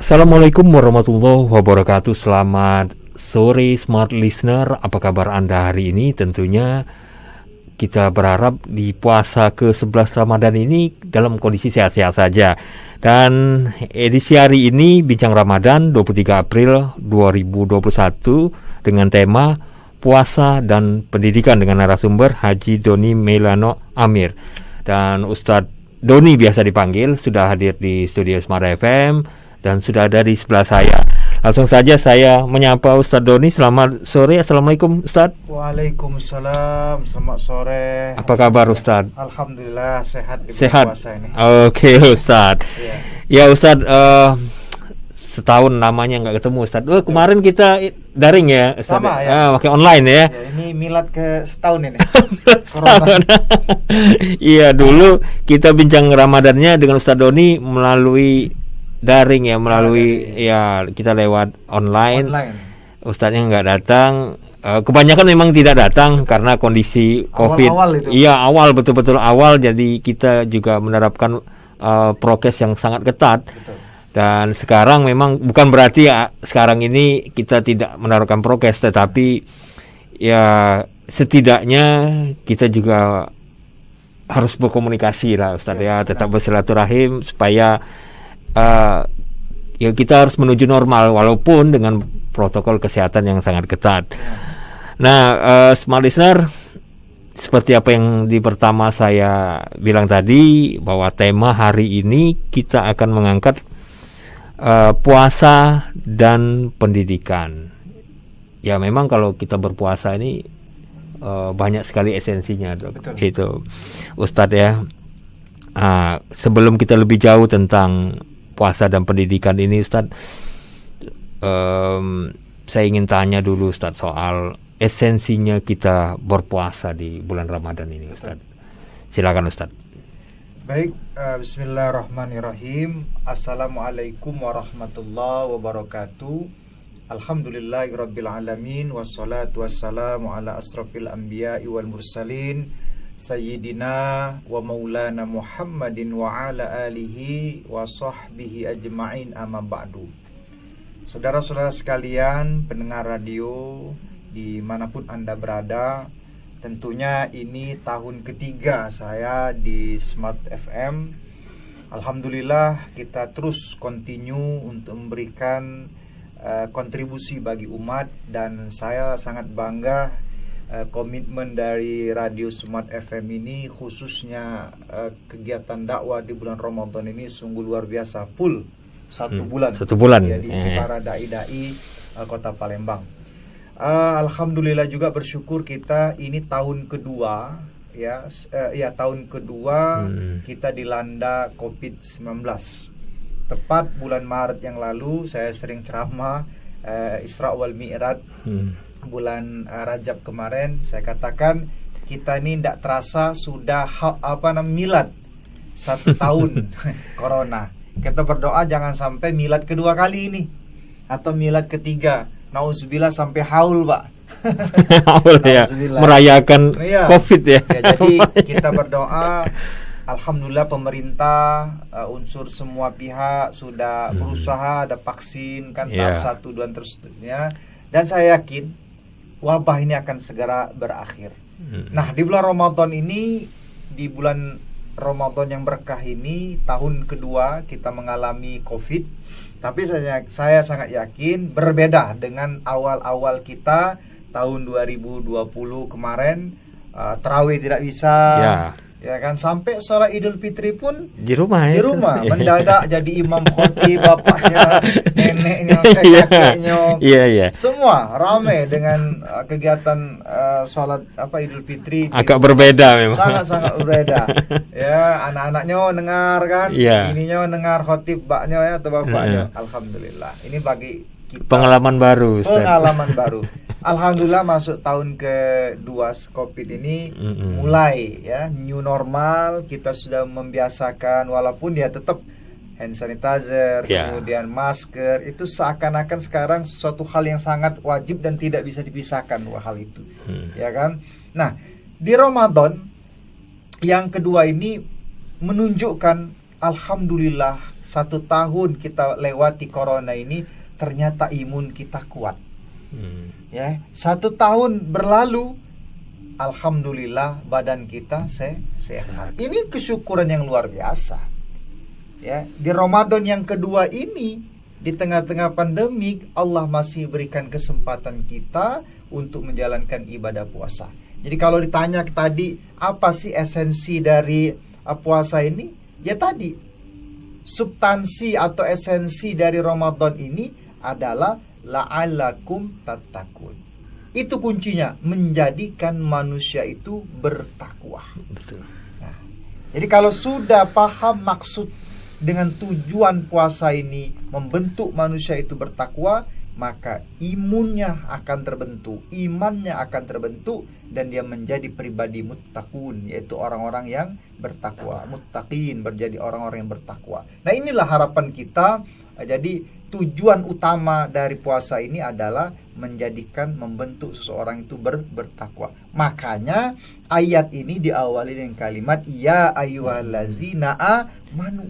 Assalamualaikum warahmatullahi wabarakatuh. Selamat sore Smart Listener. Apa kabar Anda hari ini? Tentunya kita berharap di puasa ke-11 Ramadan ini dalam kondisi sehat-sehat saja. Dan edisi hari ini Bincang Ramadan 23 April 2021 dengan tema Puasa dan Pendidikan dengan narasumber Haji Doni Melano Amir. Dan Ustadz Doni biasa dipanggil sudah hadir di studio Smart FM dan sudah ada di sebelah saya. Langsung saja saya menyapa Ustadz Doni. Selamat sore. Assalamualaikum Ustadz. Waalaikumsalam. Selamat sore. Apa kabar Ustadz? Alhamdulillah sehat di Sehat. puasa ini. Oke Ustadz. Ya Ustadz, setahun namanya nggak ketemu Ustadz. Kemarin kita daring ya Ustadz. Sama ya. Pakai online ya. Ini milad ke setahun ini. Iya, dulu kita bincang Ramadannya dengan Ustadz Doni melalui daring ya, ya kita lewat online. Ustadznya nggak datang. Kebanyakan memang tidak datang karena kondisi COVID. Awal-awal itu. Iya, awal, betul-betul awal. Jadi kita juga menerapkan prokes yang sangat ketat. Betul. Dan sekarang memang bukan berarti ya sekarang ini kita tidak menerapkan prokes, tetapi ya setidaknya kita juga harus berkomunikasi lah Ustadz ya, tetap bersilaturahim supaya ya kita harus menuju normal walaupun dengan protokol kesehatan yang sangat ketat. Nah, Smart Listener, seperti apa yang di pertama saya bilang tadi, bahwa tema hari ini kita akan mengangkat puasa dan pendidikan. Ya memang kalau kita berpuasa ini banyak sekali esensinya, Dok. Itu Ustadz ya. Sebelum kita lebih jauh tentang puasa dan pendidikan ini Ustadz, saya ingin tanya dulu Ustadz soal esensinya kita berpuasa di bulan Ramadan ini Ustadz. Silakan Ustadz. Baik, bismillahirrahmanirrahim. Assalamualaikum warahmatullahi wabarakatuh. Alhamdulillahirabbil alamin wassalatu wassalamu ala asrofil anbiya'i wal mursalin sayyidina wa maulana Muhammadin wa ala alihi wa sahbihi ajma'in, amma ba'du. Saudara-saudara sekalian pendengar radio dimanapun Anda berada, tentunya ini tahun ketiga saya di Smart FM. Alhamdulillah kita terus continue untuk memberikan kontribusi bagi umat, dan saya sangat bangga komitmen dari Radio Smart FM ini, khususnya kegiatan dakwah di bulan Ramadan ini sungguh luar biasa, full satu bulan ya, diisi para dai-dai kota Palembang. Alhamdulillah juga bersyukur kita ini tahun kedua tahun kedua kita dilanda COVID-19. Tepat bulan Maret yang lalu saya sering ceramah Isra wal Mi'raj bulan Rajab kemarin, saya katakan kita ini tidak terasa sudah milad 1 tahun corona. Kita berdoa jangan sampai milad kedua kali ini atau milad ketiga. Nauzubillah sampai haul, Pak. Haul ya, merayakan COVID ya. Jadi kita berdoa, alhamdulillah pemerintah, unsur semua pihak sudah berusaha, ada vaksin kan, tahap 1, 2 dan terusnya. Dan saya yakin wabah ini akan segera berakhir. Nah, di bulan Ramadan ini, di bulan Ramadan yang berkah ini, tahun kedua kita mengalami COVID. Tapi saya sangat yakin berbeda dengan awal-awal kita tahun 2020 kemarin, tarawih tidak bisa, ya kan, sampai sholat Idul Fitri pun di rumah mendadak jadi imam khotib, bapaknya, neneknya, kakeknya, semua ramai dengan kegiatan sholat Idul Fitri. Agak berbeda memang, sangat berbeda. Ya, anak-anaknya dengar kan, ininya dengar khotib baknya ya atau bapaknya. Alhamdulillah, ini bagi kita pengalaman baru. Alhamdulillah masuk tahun kedua COVID ini mulai ya new normal, kita sudah membiasakan, walaupun dia tetap hand sanitizer, kemudian masker, itu seakan-akan sekarang suatu hal yang sangat wajib dan tidak bisa dipisahkan dua hal itu. Ya kan? Nah, di Ramadan yang kedua ini menunjukkan alhamdulillah 1 tahun kita lewati corona ini, ternyata imun kita kuat. Ya, 1 tahun berlalu, alhamdulillah badan kita sehat. Ini kesyukuran yang luar biasa. Ya, di Ramadan yang kedua ini, di tengah-tengah pandemik, Allah masih berikan kesempatan kita untuk menjalankan ibadah puasa. Jadi kalau ditanya tadi, apa sih esensi dari puasa ini? Ya tadi, substansi atau esensi dari Ramadan ini adalah la'allakum tattaqun. Itu kuncinya, menjadikan manusia itu bertakwa. Betul. Nah, jadi kalau sudah paham maksud dengan tujuan puasa ini membentuk manusia itu bertakwa, maka imunnya akan terbentuk, imannya akan terbentuk, dan dia menjadi pribadi muttaqun, yaitu orang-orang yang bertakwa. Muttaqin, menjadi orang-orang yang bertakwa. Nah, inilah harapan kita. Jadi tujuan utama dari puasa ini adalah menjadikan, membentuk seseorang itu bertakwa. Makanya ayat ini diawali dengan kalimat ya ayyuhallazina amanu.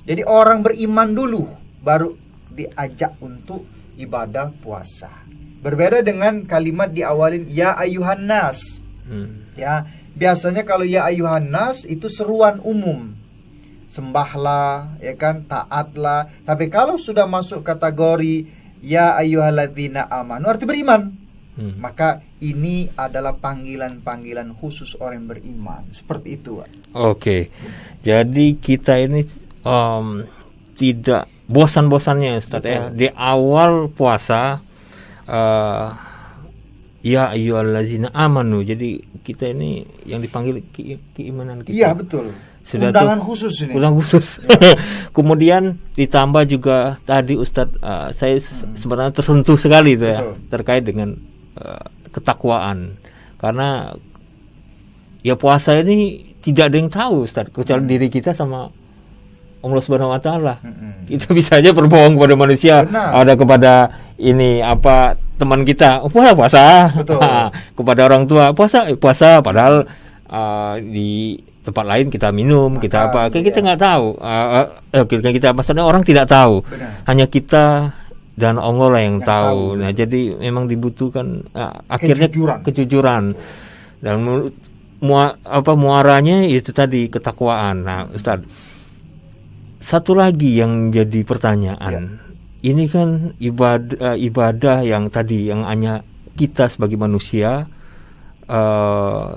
Jadi orang beriman dulu baru diajak untuk ibadah puasa. Berbeda dengan kalimat diawalin ya ayyuhan nas. Ya, biasanya kalau ya ayyuhan nas itu seruan umum. Sembahlah, ya kan, taatlah. Tapi kalau sudah masuk kategori ya ayyuhalladzina amanu, arti beriman. Maka ini adalah panggilan-panggilan khusus orang yang beriman. Seperti itu, Pak. Oke. Jadi kita ini tidak bosan-bosannya, Ustaz, ya. Di awal puasa ya ayyuhallazina amanu. Jadi kita ini yang dipanggil keimanan kita. Iya, betul. Sudah undangan khusus ini. Undangan khusus. Kemudian ditambah juga tadi Ustadz, saya sebenarnya tersentuh sekali itu ya, terkait dengan ketakwaan. Karena ya puasa ini tidak ada yang tahu, Ustadz, kecuali diri kita sama Allah Subhanahu wa taala. Kita bisa aja berbohong kepada manusia, ada kepada ini apa teman kita, puasa. Kepada orang tua, puasa padahal di tempat lain kita minum, kita apa, kita nggak tahu. Kita maksudnya orang tidak tahu. Hanya kita dan Allah lah yang tahu. Nah, jadi memang dibutuhkan akhirnya kejujuran. Dan muaranya itu tadi ketakwaan. Nah, Ustaz, satu lagi yang jadi pertanyaan, ini kan ibadah yang tadi yang hanya kita sebagai manusia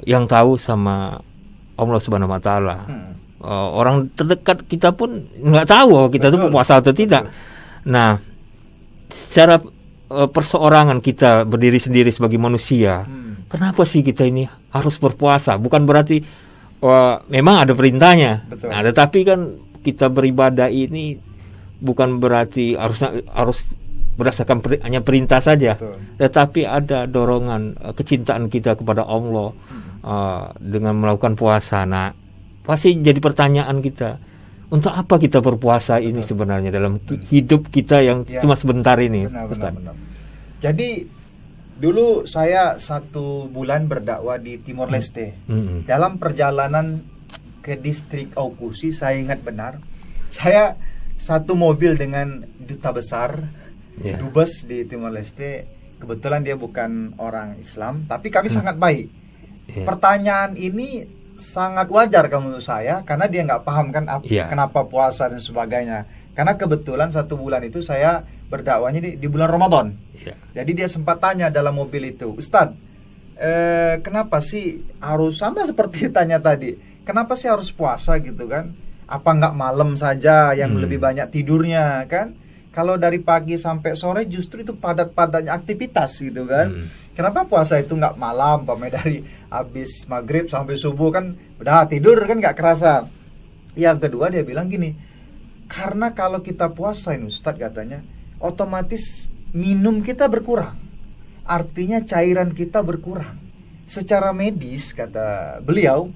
yang tahu sama Allah Subhanahu wa taala. Orang terdekat kita pun nggak tahu kita itu puasa atau tidak. Nah, secara perseorangan kita berdiri sendiri sebagai manusia, kenapa sih kita ini harus berpuasa? Bukan berarti memang ada perintahnya. Nah, tetapi kan kita beribadah ini bukan berarti harus berdasarkan hanya perintah saja. Tetapi ada dorongan kecintaan kita kepada Allah dengan melakukan puasa. Nah, pasti jadi pertanyaan kita, untuk apa kita berpuasa ini sebenarnya dalam hidup kita yang cuma sebentar ini. Benar. Jadi dulu saya 1 bulan berdakwah di Timor Leste. Dalam perjalanan ke distrik Aukusi, saya ingat benar, saya 1 mobil dengan duta besar dubes di Timor Leste. Kebetulan dia bukan orang Islam, tapi kami sangat baik. Pertanyaan ini sangat wajar kalau menurut saya, karena dia nggak paham kan kenapa puasa dan sebagainya. Karena kebetulan 1 bulan itu saya berdakwahnya di bulan Ramadan. Jadi dia sempat tanya dalam mobil itu, Ustadz, kenapa sih harus, sama seperti tanya tadi, kenapa sih harus puasa gitu kan? Apa nggak malam saja yang lebih banyak tidurnya kan? Kalau dari pagi sampai sore justru itu padat-padatnya aktivitas gitu kan? Kenapa puasa itu nggak malam, dari habis maghrib sampai subuh kan udah tidur kan nggak kerasa. Yang kedua dia bilang gini, karena kalau kita puasa ini Ustadz katanya, otomatis minum kita berkurang, artinya cairan kita berkurang. Secara medis kata beliau,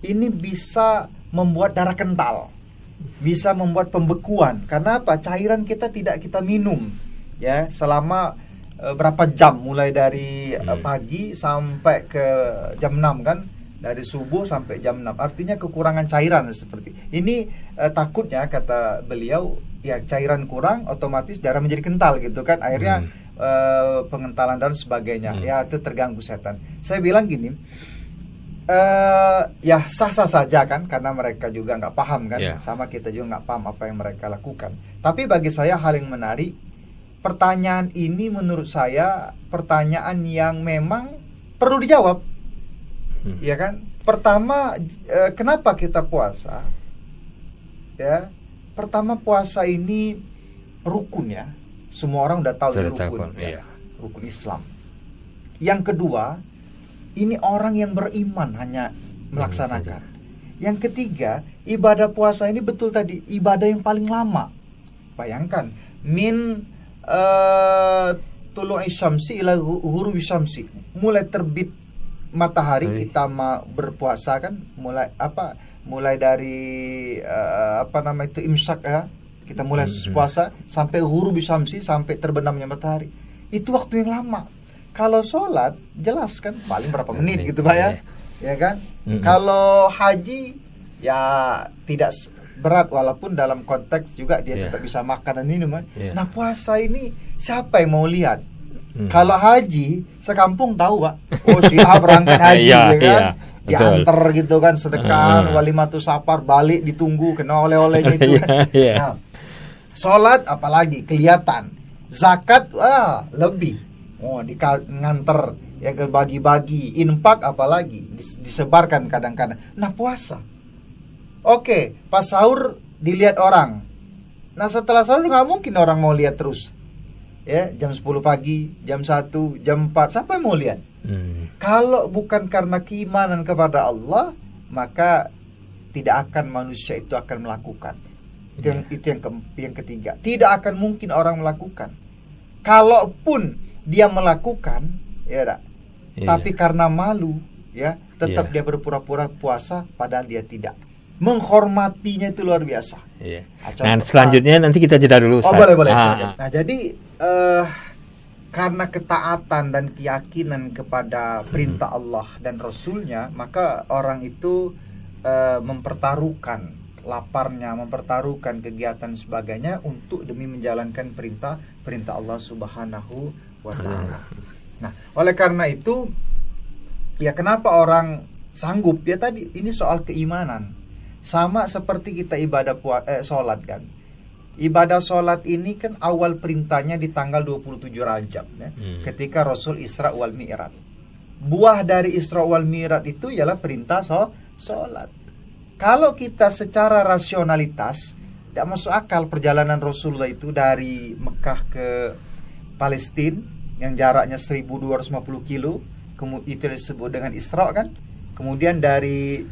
ini bisa membuat darah kental, bisa membuat pembekuan. Karena apa? Cairan kita tidak kita minum ya selama berapa jam, mulai dari pagi sampai ke jam 6 kan, dari subuh sampai jam 6. Artinya kekurangan cairan seperti ini. Takutnya kata beliau, ya cairan kurang otomatis darah menjadi kental gitu kan, akhirnya pengentalan dan sebagainya. Ya itu terganggu setan. Saya bilang gini, ya sah-sah saja kan, karena mereka juga nggak paham kan, sama kita juga nggak paham apa yang mereka lakukan. Tapi bagi saya hal yang menarik, pertanyaan ini menurut saya pertanyaan yang memang perlu dijawab. Ya kan? Pertama, kenapa kita puasa? Ya, pertama puasa ini rukun ya. Semua orang udah tahu ini rukun, ya. Rukun Islam. Yang kedua, ini orang yang beriman hanya melaksanakan. Yang ketiga, ibadah puasa ini betul tadi ibadah yang paling lama. Bayangkan, min tulu'i syamsi ila ghurubi syamsi. Mulai terbit matahari kita berpuasa kan, mulai dari imsak ya, kita mulai puasa sampai ghurubi syamsi, sampai terbenamnya matahari. Itu waktu yang lama. Kalau sholat jelas kan paling berapa menit gitu Pak ya, ya kan. Kalau haji ya tidak berat, walaupun dalam konteks juga dia tetap bisa makan dan minum. Nah puasa ini siapa yang mau lihat? Kalau haji sekampung tahu Pak, oh si A berangkat haji ya kan, diantar gitu kan, sedekah walimatus safar, balik ditunggu kena oleh-olehnya itu kan. Nah, sholat apalagi kelihatan, zakat lebih, nganter ya, ke bagi-bagi, infak apalagi disebarkan kadang-kadang. Nah puasa, oke, pas sahur dilihat orang. Nah setelah sahur nggak mungkin orang mau lihat terus. Ya, jam 10 pagi, jam 1, jam 4, siapa yang mau lihat? Kalau bukan karena keimanan kepada Allah, maka tidak akan manusia itu akan melakukan. Itu yang ketiga. Tidak akan mungkin orang melakukan. Kalaupun dia melakukan, tapi karena malu, ya, tetap dia berpura-pura puasa padahal dia tidak. Menghormatinya itu luar biasa. Nah, selanjutnya nanti kita jeda dulu. Oh, boleh. Nah, jadi karena ketaatan dan keyakinan kepada perintah Allah dan Rasulnya, maka orang itu mempertaruhkan laparnya, mempertaruhkan kegiatan sebagainya untuk demi menjalankan perintah Allah Subhanahu wa Ta'ala. Nah, oleh karena itu, ya kenapa orang sanggup? Ya tadi ini soal keimanan. Sama seperti kita ibadah sholat kan. Ibadah sholat ini kan awal perintahnya di tanggal 27 Rajab ya, ketika Rasul Isra wal Mi'raj. Buah dari Isra wal Mi'raj itu ialah perintah sholat. Kalau kita secara rasionalitas tidak masuk akal perjalanan Rasulullah itu dari Mekah ke Palestina yang jaraknya 1250 kilo, itu disebut dengan Isra kan. Kemudian dari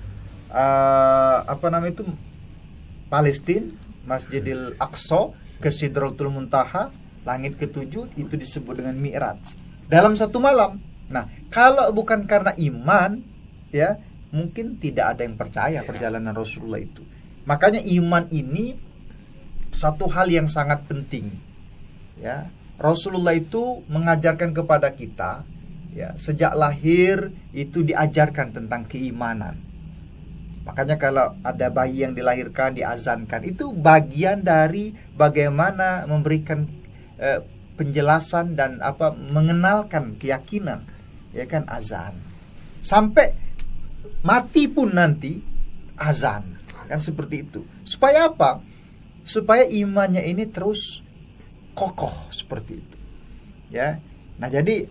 Palestina, Masjidil Aqsa ke Sidratul Muntaha, langit ketujuh, itu disebut dengan Mi'raj. Dalam satu malam. Nah, kalau bukan karena iman, ya, mungkin tidak ada yang percaya perjalanan Rasulullah itu. Makanya iman ini satu hal yang sangat penting. Ya, Rasulullah itu mengajarkan kepada kita, ya, sejak lahir itu diajarkan tentang keimanan. Makanya kalau ada bayi yang dilahirkan diazankan, itu bagian dari bagaimana memberikan penjelasan dan mengenalkan keyakinan, ya kan, azan. Sampai mati pun nanti azan, kan seperti itu. Supaya apa? Supaya imannya ini terus kokoh seperti itu. Ya. Nah, jadi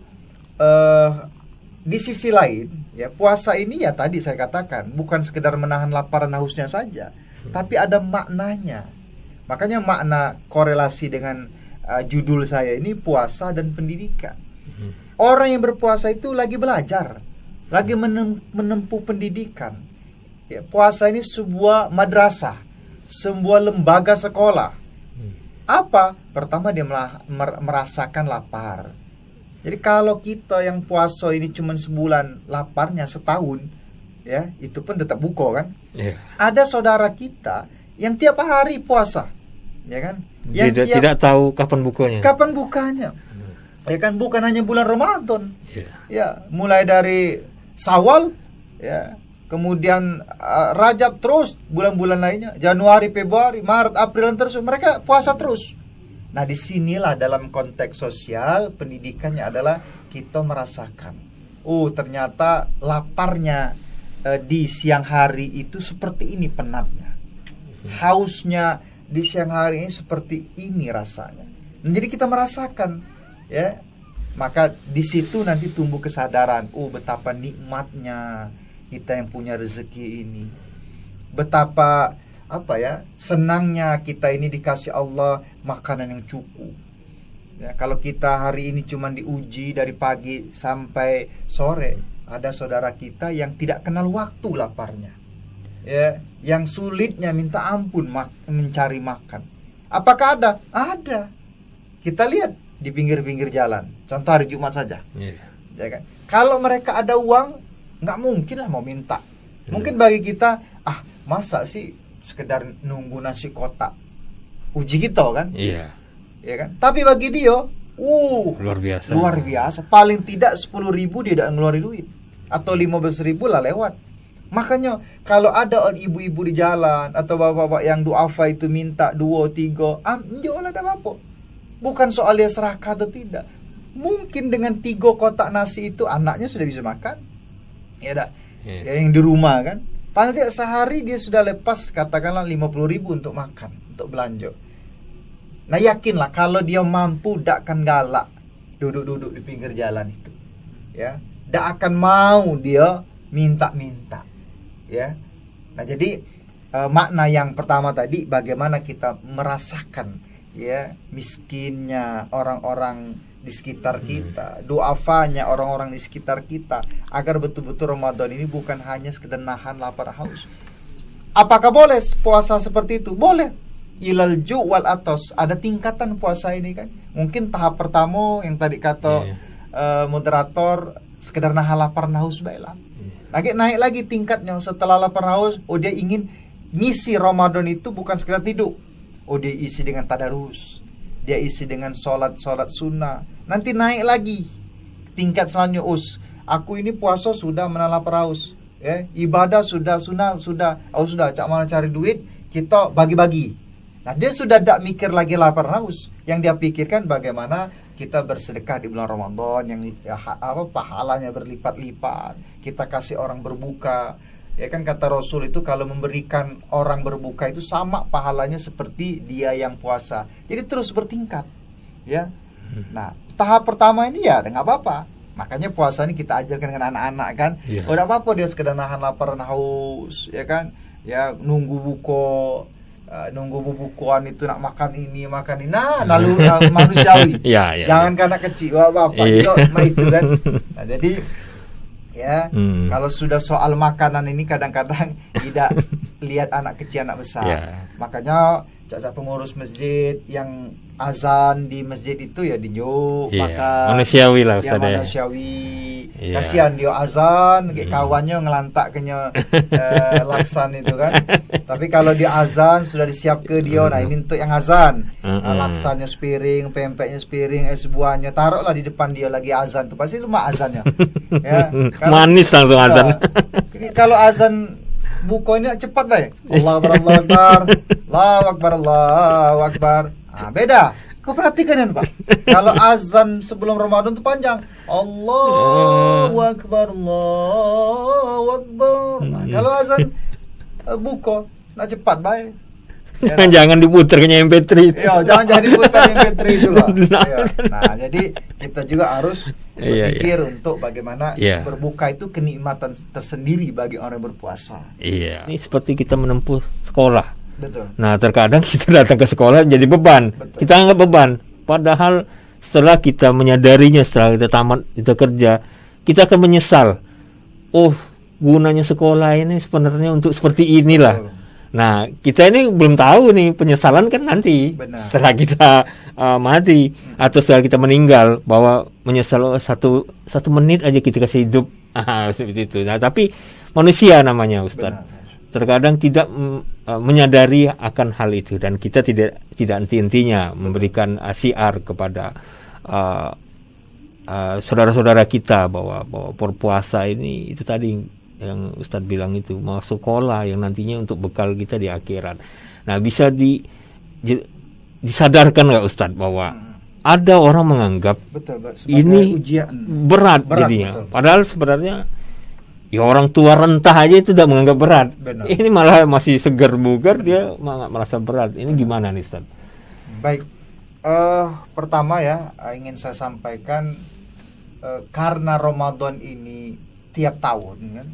di sisi lain, ya, puasa ini ya tadi saya katakan bukan sekedar menahan lapar dan hausnya saja, tapi ada maknanya. Makanya makna korelasi dengan judul saya ini puasa dan pendidikan. Orang yang berpuasa itu lagi belajar, lagi menempuh pendidikan. Ya, puasa ini sebuah madrasah, sebuah lembaga sekolah. Apa? Pertama dia merasakan lapar. Jadi kalau kita yang puasa ini cuma sebulan, laparnya setahun, ya, itu pun tetap buko kan. Ada saudara kita yang tiap hari puasa, ya kan, yang tidak tahu kapan bukanya. Ya kan, bukan hanya bulan Ramadan, ya, mulai dari Syawal, ya, kemudian Rajab terus, bulan-bulan lainnya, Januari, Februari, Maret, April terus, mereka puasa terus. Nah, disinilah dalam konteks sosial pendidikannya adalah kita merasakan, oh ternyata laparnya di siang hari itu seperti ini penatnya, hausnya di siang hari ini seperti ini rasanya. Nah, jadi kita merasakan, ya, maka di situ nanti tumbuh kesadaran, oh betapa nikmatnya kita yang punya rezeki ini, betapa senangnya kita ini dikasih Allah makanan yang cukup. Ya, kalau kita hari ini cuma diuji dari pagi sampai sore, ada saudara kita yang tidak kenal waktu laparnya, ya, yang sulitnya minta ampun mencari makan. Apakah ada? Ada. Kita lihat di pinggir-pinggir jalan. Contoh hari Jumat saja. Ya kan? Kalau mereka ada uang, nggak mungkin lah mau minta. Mungkin bagi kita, masa sih sekedar nunggu nasi kotak, uji kita kan? Iya. Ya kan? Tapi bagi dia, luar biasa. Paling tidak 10.000 dia tidak ngeluarin duit, atau 15.000 lah lewat. Makanya kalau ada ibu-ibu di jalan atau bapak-bapak yang duafa itu minta 2, 3, jualan ada apa? Bukan soal dia serakah atau tidak. Mungkin dengan 3 kotak nasi itu anaknya sudah bisa makan. Ya dah. Ya, yang di rumah kan. Paling tidak sehari dia sudah lepas katakanlah 50.000 untuk makan, untuk belanja. Nah, yakinlah kalau dia mampu, tak akan galak duduk-duduk di pinggir jalan itu. Ya, tak akan mau dia minta-minta. Ya. Nah, jadi makna yang pertama tadi, bagaimana kita merasakan, ya, miskinnya orang-orang di sekitar kita, duafanya orang-orang di sekitar kita, agar betul-betul Ramadan ini bukan hanya sekedar nahan lapar haus. Apakah boleh puasa seperti itu? Boleh. Ilal ju' wal atos. Ada tingkatan puasa ini kan. Mungkin tahap pertama yang tadi kata moderator, sekedar nahan lapar haus baiklah. Lagi naik lagi tingkatnya setelah lapar haus, dia ingin ngisi Ramadan itu bukan sekedar tidur. Dia isi dengan tadarus, dia isi dengan sholat sunnah. Nanti naik lagi tingkat selanjutnya, aku ini puasa sudah menahan lapar haus, ya, ibadah sudah, sunnah sudah, sudah, cak mana cari duit, kita bagi-bagi. Nah, dia sudah tidak mikir lagi lapar haus. Yang dia pikirkan bagaimana kita bersedekah di bulan Ramadan yang pahalanya berlipat-lipat. Kita kasih orang berbuka. Ya kan, kata Rasul itu kalau memberikan orang berbuka itu sama pahalanya seperti dia yang puasa. Jadi terus bertingkat. Ya. Nah, tahap pertama ini ya enggak apa-apa. Makanya puasa ini kita ajarkan dengan anak-anak kan. Enggak apa-apa dia sekedar nahan lapar dan haus, ya kan? Ya, nunggu bukuan itu nak makan ini. Nah, lalu manusiawi. Jangan karena kecil bapak itu kan. Nah, jadi ya, kalau sudah soal makanan ini kadang-kadang tidak lihat anak kecil anak besar. Makanya cacat pengurus masjid yang azan di masjid itu ya dijuk makan manusiawi lah Ustaz, ya manusiawi. Kasihan dia azan kayak kawannya ngelantak kenya laksan itu kan. Tapi kalau dia azan sudah disiap ke dia, nah ini untuk yang azan, laksannya sepiring, pempeknya sepiring, es buahnya taruhlah di depan dia lagi azan tuh pasti cuma azannya. Ya, manis langsung azan. Kalau azan buka ini cepat baik. Allahu Akbar, Allahu Akbar, Allahu Akbar. Beda. Kau perhatikan ya Pak. Kalau azan sebelum Ramadan itu panjang. Allahu Akbar, Allahu Akbar. Nah, kalau azan buka, cepat baik. Ya, jangan diputar ke MP3. Iya, jangan diputar MP3 itu loh. Nah, jadi kita juga harus berpikir untuk bagaimana berbuka itu kenikmatan tersendiri bagi orang yang berpuasa. Iya. Ini seperti kita menempuh sekolah. Betul. Nah, terkadang kita datang ke sekolah jadi beban. Betul. Kita anggap beban. Padahal setelah kita menyadarinya, setelah kita tamat, kita kerja, kita akan menyesal. Gunanya sekolah ini sebenarnya untuk seperti inilah. Betul. Nah, kita ini belum tahu nih, penyesalan kan nanti. Benar. Setelah kita mati atau setelah kita meninggal, bahwa menyesal satu menit aja kita kasih hidup. Seperti itu. Nah, tapi manusia namanya Ustaz. Benar. Terkadang tidak menyadari akan hal itu, dan kita tidak henti-hentinya memberikan syiar kepada saudara-saudara kita bahwa berpuasa ini itu tadi yang Ustadz bilang itu, mau sekolah yang nantinya untuk bekal kita di akhirat. Nah, bisa disadarkan nggak Ustadz bahwa ada orang menganggap Betul, ini ujian berat jadinya. betul. Padahal sebenarnya ya orang tua rentah aja itu tidak menganggap berat. Benar. Ini malah masih segar bugar, dia merasa berat. Ini gimana nih Ustaz? Baik, pertama ya ingin saya sampaikan, karena Ramadan ini tiap tahun kan,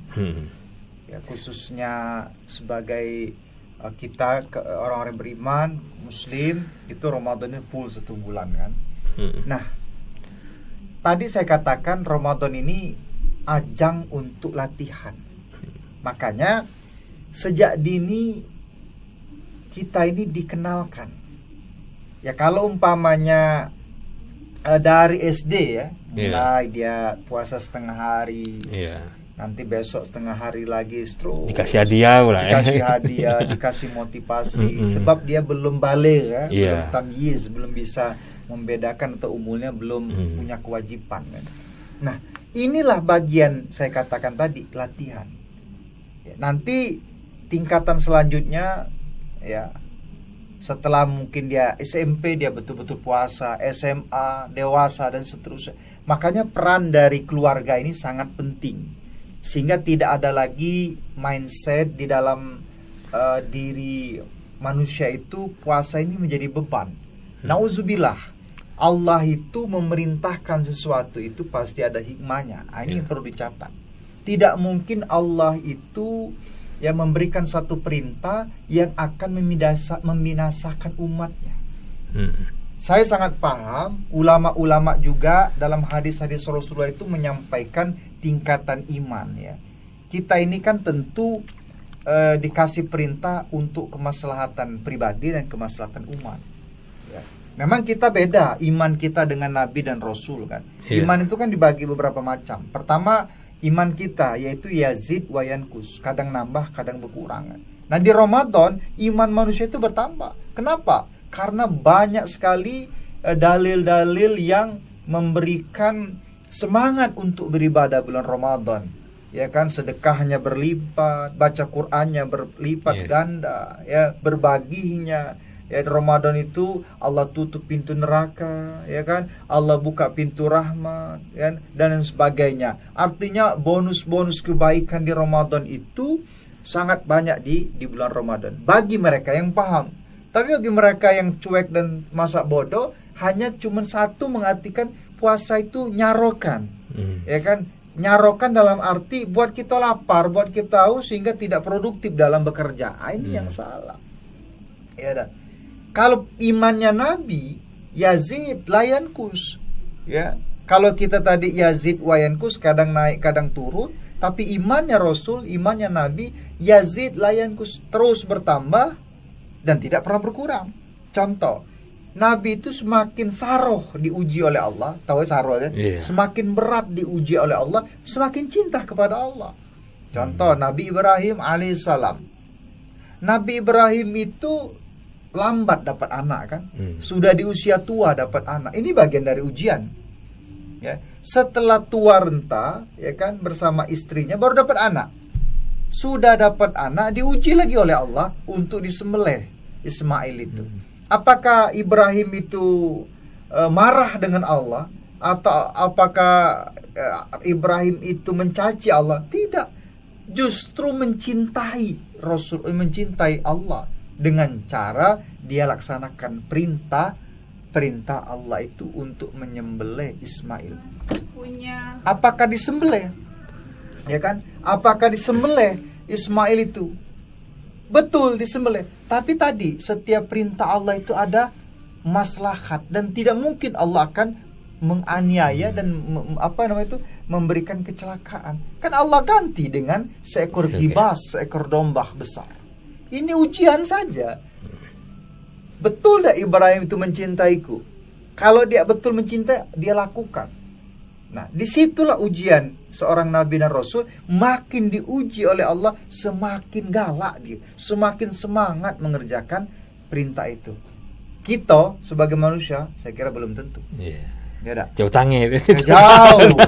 ya, khususnya sebagai kita orang-orang beriman Muslim, itu Ramadan ini full 1 bulan kan. Nah, tadi saya katakan Ramadan ini ajang untuk latihan. Makanya sejak dini kita ini dikenalkan. Ya kalau umpamanya dari SD ya, mulai dia puasa setengah hari, nanti besok setengah hari lagi, terus dikasih hadiah lah, dikasih hadiah, dikasih motivasi, sebab dia belum balik ya, belum tamyiz, belum bisa membedakan, atau umurnya belum punya kewajiban kan. Nah, inilah bagian saya katakan tadi, latihan. Ya, nanti tingkatan selanjutnya ya, setelah mungkin dia SMP dia betul-betul puasa, SMA, dewasa dan seterusnya. Makanya peran dari keluarga ini sangat penting, sehingga tidak ada lagi mindset di dalam diri manusia itu puasa ini menjadi beban. Nauzubillah, Allah itu memerintahkan sesuatu itu pasti ada hikmahnya. Ini yang perlu dicatat. Tidak mungkin Allah itu yang memberikan satu perintah yang akan membinasakan umatnya. Saya sangat paham, ulama-ulama juga dalam hadis-hadis Rasulullah itu menyampaikan tingkatan iman ya. Kita ini kan tentu dikasih perintah untuk kemaslahatan pribadi dan kemaslahatan umat ya. Memang kita beda iman kita dengan Nabi dan Rasul kan. Iman itu kan dibagi beberapa macam. Pertama, iman kita yaitu yazid wa yankus, kadang nambah kadang berkurang. Nah, di Ramadan iman manusia itu bertambah. Kenapa? Karena banyak sekali dalil-dalil yang memberikan semangat untuk beribadah bulan Ramadan. Ya kan, sedekahnya berlipat, baca Qur'annya berlipat ganda, ya, berbaginya. Ya, Ramadan itu Allah tutup pintu neraka, ya kan? Allah buka pintu rahmat, ya, dan sebagainya. Artinya bonus-bonus kebaikan di Ramadan itu sangat banyak di bulan Ramadan. Bagi mereka yang paham. Tapi bagi mereka yang cuek dan masa bodoh, hanya cuma satu mengartikan puasa itu nyarokan. Ya kan? Nyarokan dalam arti buat kita lapar, buat kita haus sehingga tidak produktif dalam bekerja. Ini yang salah. Ya dah. Kalau imannya Nabi, yazid layankus. Ya. Kalau kita tadi yazid wayankus, kadang naik kadang turun, tapi imannya Rasul, imannya Nabi, yazid layankus, terus bertambah dan tidak pernah berkurang. Contoh, Nabi itu semakin saroh diuji oleh Allah, tahu saroh ya? Semakin berat diuji oleh Allah, semakin cinta kepada Allah. Contoh, Nabi Ibrahim alaihissalam. Nabi Ibrahim itu lambat dapat anak kan, sudah di usia tua dapat anak. Ini bagian dari ujian. Ya, setelah tua renta, ya kan, bersama istrinya baru dapat anak. Sudah dapat anak, diuji lagi oleh Allah untuk disembelih Ismail itu. Apakah Ibrahim itu marah dengan Allah, atau apakah Ibrahim itu mencaci Allah? Tidak, justru mencintai Rasul, mencintai Allah dengan cara dia laksanakan perintah Allah itu untuk menyembelih Ismail. Apakah disembelih? Ya kan? Apakah disembelih Ismail itu? Betul, disembelih. Tapi tadi setiap perintah Allah itu ada maslahat, dan tidak mungkin Allah akan menganiaya dan memberikan kecelakaan. Kan Allah ganti dengan seekor kibas, seekor domba besar. Ini ujian saja. Betul tak Ibrahim itu mencintaiku? Kalau dia betul mencintai, dia lakukan. Nah, disitulah ujian seorang Nabi dan Rasul. Makin diuji oleh Allah, semakin galak dia, semakin semangat mengerjakan perintah itu. Kita sebagai manusia, saya kira belum tentu. Jauh tangi. Jauh.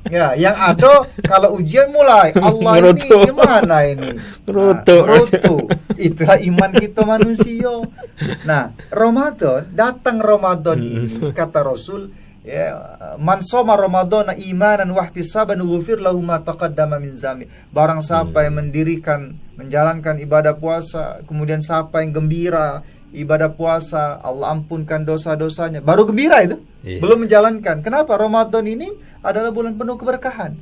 Ya, yang ada kalau ujian mulai Allah ini Ngerutu. gimana ini? Ngerutu. Ngerutu. Itulah iman kita manusia. Nah, Ramadan, datang Ramadan ini kata Rasul, ya, man shoma ramadhana imanan wa ihtisaban ghufir lahu ma taqaddama min zambi. Barang siapa yang menjalankan ibadah puasa, kemudian siapa yang gembira ibadah puasa, Allah ampunkan dosa-dosanya. Baru gembira itu, belum menjalankan. Kenapa? Ramadan ini adalah bulan penuh keberkahan.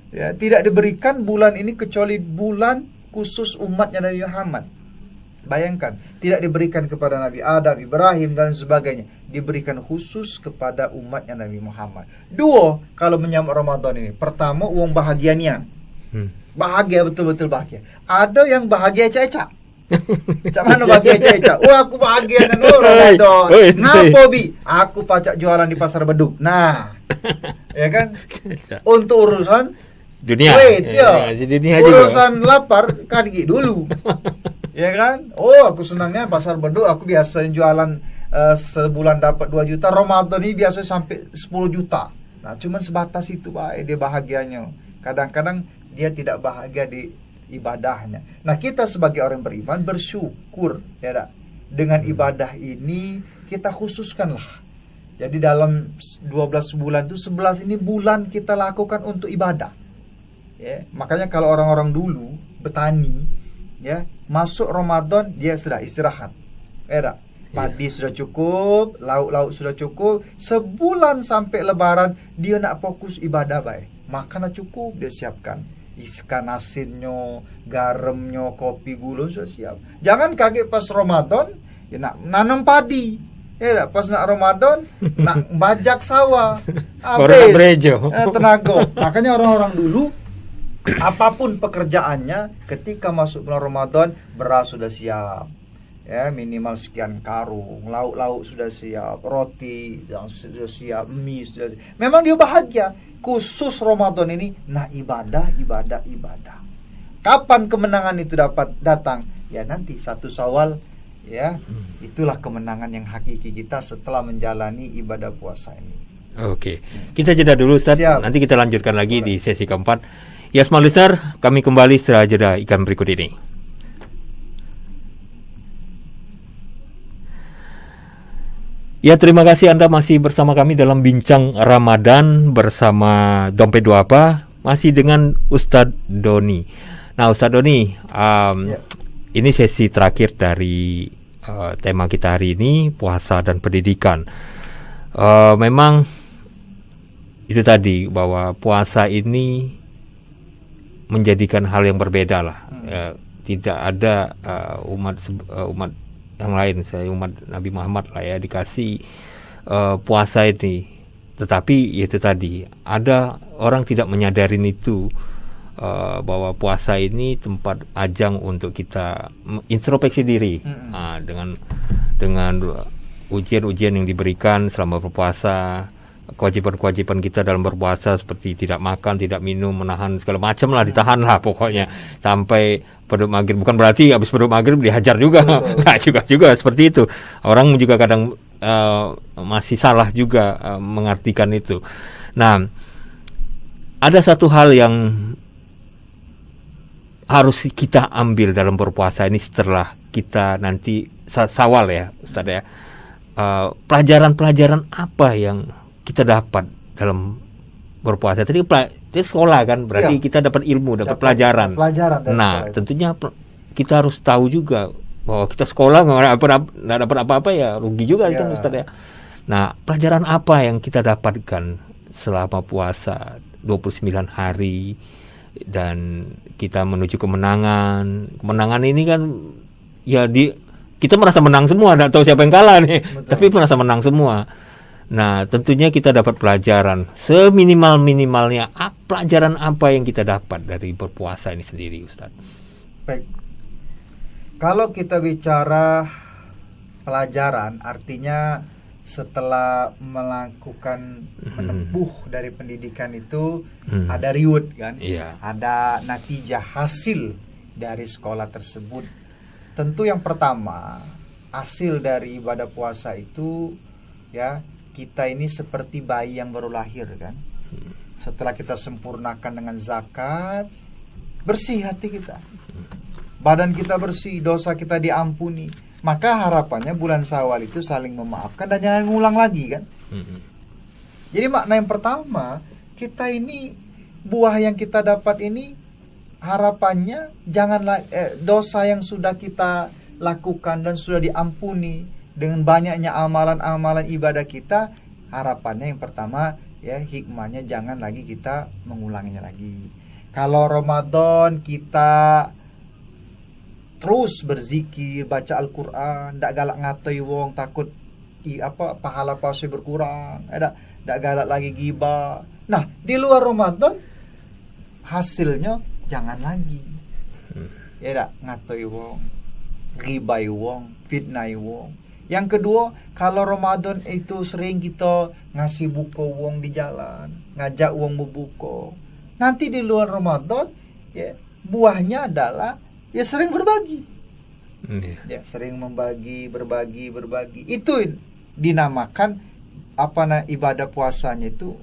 Ya, tidak diberikan bulan ini kecuali bulan khusus umatnya Nabi Muhammad. Bayangkan, tidak diberikan kepada Nabi Adam, Ibrahim dan sebagainya, diberikan khusus kepada umatnya Nabi Muhammad. Dua, kalau menyambut Ramadan ini, pertama uang bahagianya, bahagia, betul-betul bahagia. Ada yang bahagia ecak-ecak. Cak mana bahagia ecak-ecak? Wah, aku bahagia dan Ramadan. Ngapa bi? Aku pacak jualan di pasar beduk. Nah, ya kan? Untuk urusan dunia, duit, ya. Dunia Urusan juga. Lapar kaki dulu. Ya kan? Oh, aku senangnya pasar beduk. Aku biasa jualan sebulan dapat 2 juta. Ramadan ini biasanya sampai 10 juta. Nah, cuman sebatas itu baik dia bahagianya. Kadang-kadang dia tidak bahagia di ibadahnya. Nah, kita sebagai orang beriman bersyukur, ya tak? Dengan ibadah ini kita khususkanlah. Jadi dalam 12 bulan itu 11 ini bulan kita lakukan untuk ibadah. Ya, makanya kalau orang-orang dulu bertani, ya, masuk Ramadan dia sudah istirahat. Ya tak? Padi sudah cukup, lauk-lauk sudah cukup. Sebulan sampai lebaran dia nak fokus ibadah baik. Makanan cukup dia siapkan. Ikan asinnya, garamnya, kopi, gula sudah siap. Jangan kaget pas Ramadan ya nak nanam padi. Ya pas nak Ramadan nak bajak sawah. Habis tenaga. Makanya orang-orang dulu apapun pekerjaannya ketika masuk bulan Ramadan beras sudah siap. Ya, minimal sekian karung, lauk-lauk sudah siap, roti yang sudah siap, mie sudah siap. Memang dia bahagia. Khusus Ramadan ini, nah ibadah. Kapan kemenangan itu dapat datang? Ya nanti 1 Syawal, ya. Itulah kemenangan yang hakiki kita setelah menjalani ibadah puasa ini. Oke, kita jeda dulu Ustaz. Siap. Nanti kita lanjutkan lagi di sesi keempat. Ya, small listener, kami kembali setelah jeda iklan berikut ini. Ya, terima kasih Anda masih bersama kami dalam Bincang Ramadan bersama Dompet Duapa, masih dengan Ustadz Doni. Nah, Ustadz Doni, ini sesi terakhir dari tema kita hari ini, puasa dan pendidikan. Memang itu tadi, bahwa puasa ini menjadikan hal yang berbeda lah. Tidak ada umat yang lain, saya umat Nabi Muhammad lah ya, dikasih puasa ini. Tetapi itu tadi, ada orang tidak menyadarin itu, bahwa puasa ini tempat ajang untuk kita introspeksi diri. Dengan ujian-ujian yang diberikan selama berpuasa, kewajiban-kewajiban kita dalam berpuasa seperti tidak makan, tidak minum, menahan segala macam lah, ditahan lah pokoknya sampai beduk maghrib. Bukan berarti habis beduk maghrib dihajar juga, nggak juga seperti itu. Orang juga kadang masih salah juga mengartikan itu. Nah, ada satu hal yang harus kita ambil dalam berpuasa ini setelah kita nanti Syawal ya Ustaz ya. Pelajaran-pelajaran apa yang kita dapat dalam berpuasa? Tadi sekolah kan, berarti kita dapat ilmu, dapat pelajaran. Nah, tentunya kita harus tahu juga bahwa kita sekolah nggak dapat apa-apa ya rugi juga kan Ustaz ya. Nah, pelajaran apa yang kita dapatkan selama puasa 29 hari dan kita menuju kemenangan? Kemenangan ini kan ya kita merasa menang semua, tidak tahu siapa yang kalah nih. Betul. Tapi merasa menang semua. Nah, tentunya kita dapat pelajaran seminimal-minimalnya. Pelajaran apa yang kita dapat dari berpuasa ini sendiri, Ustaz? Baik. Kalau kita bicara pelajaran, artinya setelah melakukan menempuh dari pendidikan itu ada reward kan? Ada natijah hasil dari sekolah tersebut. Tentu yang pertama, hasil dari ibadah puasa itu ya, kita ini seperti bayi yang baru lahir kan. setelah kita sempurnakan dengan zakat, bersih hati kita, badan kita bersih, dosa kita diampuni. Maka harapannya bulan Syawal itu saling memaafkan dan jangan ngulang lagi kan. Jadi makna yang pertama, kita ini buah yang kita dapat ini harapannya janganlah dosa yang sudah kita lakukan dan sudah diampuni dengan banyaknya amalan-amalan ibadah kita, harapannya yang pertama ya, hikmahnya jangan lagi kita mengulanginya lagi. Kalau Ramadan kita terus berzikir, baca Al-Quran, ndak galak ngatoi wong takut pahala puasa berkurang, ndak galak lagi ghibah. Nah, di luar Ramadan hasilnya jangan lagi. Ya ndak ngatoi wong, ghibai wong, fitnai wong. Yang kedua, kalau Ramadan itu sering kita ngasih buka wong di jalan, ngajak wong berbuka. Nanti di luar Ramadan ya buahnya adalah ya sering berbagi. Ya, sering membagi, berbagi. Itu dinamakan ibadah puasanya itu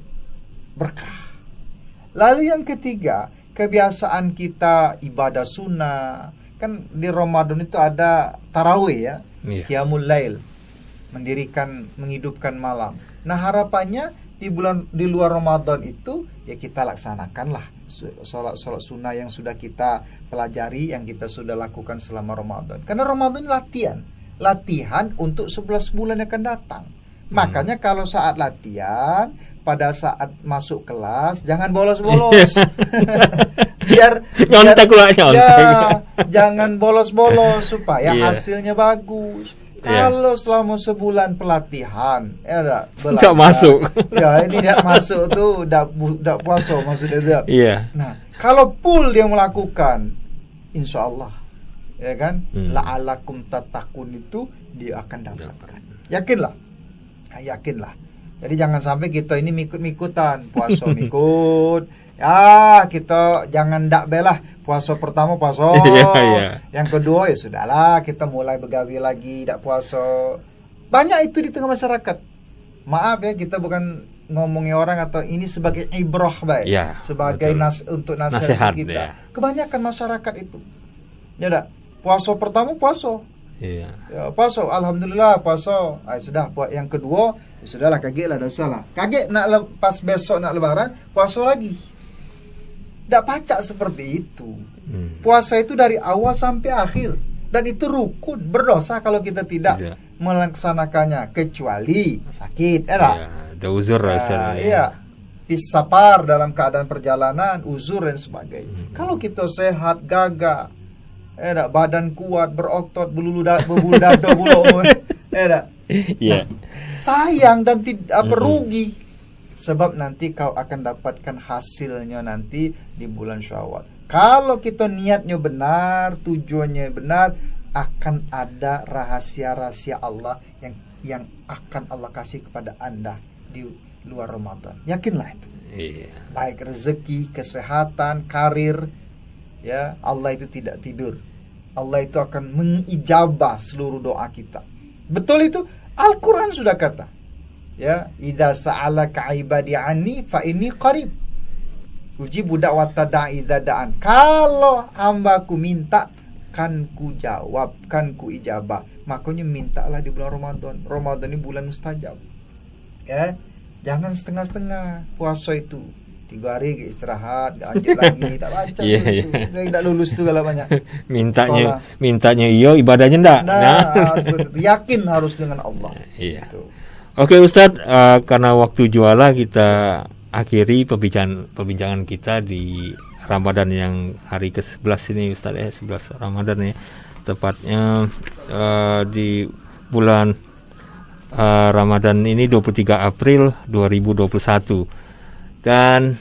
berkah. Lalu yang ketiga, kebiasaan kita ibadah sunnah. Kan di Ramadan itu ada tarawih ya, qiyamul lail, menghidupkan malam. Nah, harapannya di luar Ramadan itu ya kita laksanakanlah sholat sunnah yang sudah kita pelajari, yang kita sudah lakukan selama Ramadan. Karena Ramadan latihan untuk 11 bulan yang akan datang. Makanya kalau saat latihan, pada saat masuk kelas jangan bolos-bolos. biar nyontek. Ya, jangan bolos-bolos supaya hasilnya bagus. Kalau selama sebulan pelatihan nggak masuk. Ya, ini tidak masuk tuh, tidak puasa maksudnya. Nah, kalau full dia melakukan, insya Allah ya kan, la'alakum tattaqun itu dia akan dapatkan. Yakinlah. Jadi jangan sampai kita ini mikut-mikutan, puasa mikut. Ya, kita jangan ndak belah puasa pertama puasa. Yang kedua ya sudahlah, kita mulai begawi lagi ndak puasa. Banyak itu di tengah masyarakat. Maaf ya, kita bukan ngomongin orang atau ini sebagai ibrah baik. Sebagai untuk nasihat kita. Ya. Kebanyakan masyarakat itu. Ya dak, puasa pertama puasa. Ya, puasa, alhamdulillah puasa. Sudah, yang kedua ya sudahlah, kaget lah, dah salah. Kaget pas besok nak lebaran puasa lagi. Tidak pacak seperti itu. Puasa itu dari awal sampai akhir, dan itu rukun, berdosa kalau kita tidak melaksanakannya, kecuali sakit. Ada uzur rasanya. Pisapar dalam keadaan perjalanan, uzur dan sebagainya. Kalau kita sehat, gagah, badan kuat, berotot, berbulu dada bulu, sayang dan tidak rugi. Sebab nanti kau akan dapatkan hasilnya nanti di bulan Syawal. Kalau kita niatnya benar, tujuannya benar, akan ada rahasia-rahasia Allah yang akan Allah kasih kepada Anda di luar Ramadan. Yakinlah itu. Baik rezeki, kesehatan, karir, ya, Allah itu tidak tidur. Allah itu akan mengijabah seluruh doa kita. Betul itu, Al-Quran sudah kata. Ya, idza sa'alaka 'ibadi anni fa inni qarib. Ujibu da'wata da'i idza da'an. Kalau hambaku minta, kan ku jawab, kan ku ijabah. Makanya mintalah di bulan Ramadan. Ramadan ini bulan mustajab. Ya, jangan setengah-setengah puasa itu. 3 hari istirahat, lanjut lagi, tak baca itu. Tidak lulus tuh kalau banyak. Mintanya iyo, ibadahnya enggak. Yakin harus dengan Allah. Gitu. Oke Ustadz, karena waktu jualah kita akhiri perbincangan kita di Ramadan yang hari ke-11 ini Ustadz ya, 11 Ramadan ya. Tepatnya di bulan Ramadan ini 23 April 2021. Dan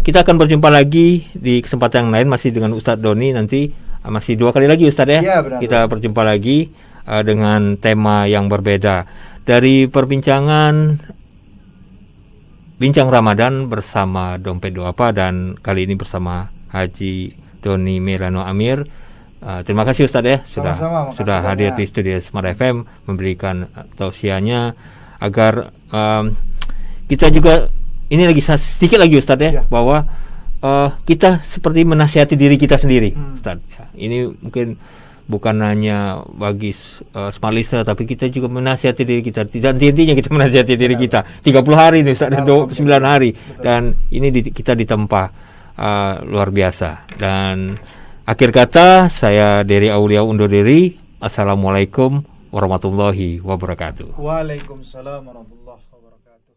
kita akan berjumpa lagi di kesempatan yang lain masih dengan Ustadz Doni, nanti masih 2 kali lagi Ustadz ya. Kita berjumpa lagi dengan tema yang berbeda. Dari perbincangan Bincang Ramadan bersama Dompet Duafa, dan kali ini bersama Haji Doni Melano Amir. Terima kasih Ustadz ya, sudah hadir di studio Smart FM memberikan tausiahnya agar kita juga ini lagi sedikit lagi Ustadz ya, bahwa kita seperti menasihati diri kita sendiri, Ustadz. Ya, ini mungkin bukan hanya bagi smart listener, tapi kita juga menasihati diri kita. Dan intinya kita menasihati diri kita. 30 hari nih, 29 hari. Dan ini kita ditempa luar biasa. Dan akhir kata, saya Dery Aulia undur diri. Assalamualaikum warahmatullahi wabarakatuh. Waalaikumsalam warahmatullahi wabarakatuh.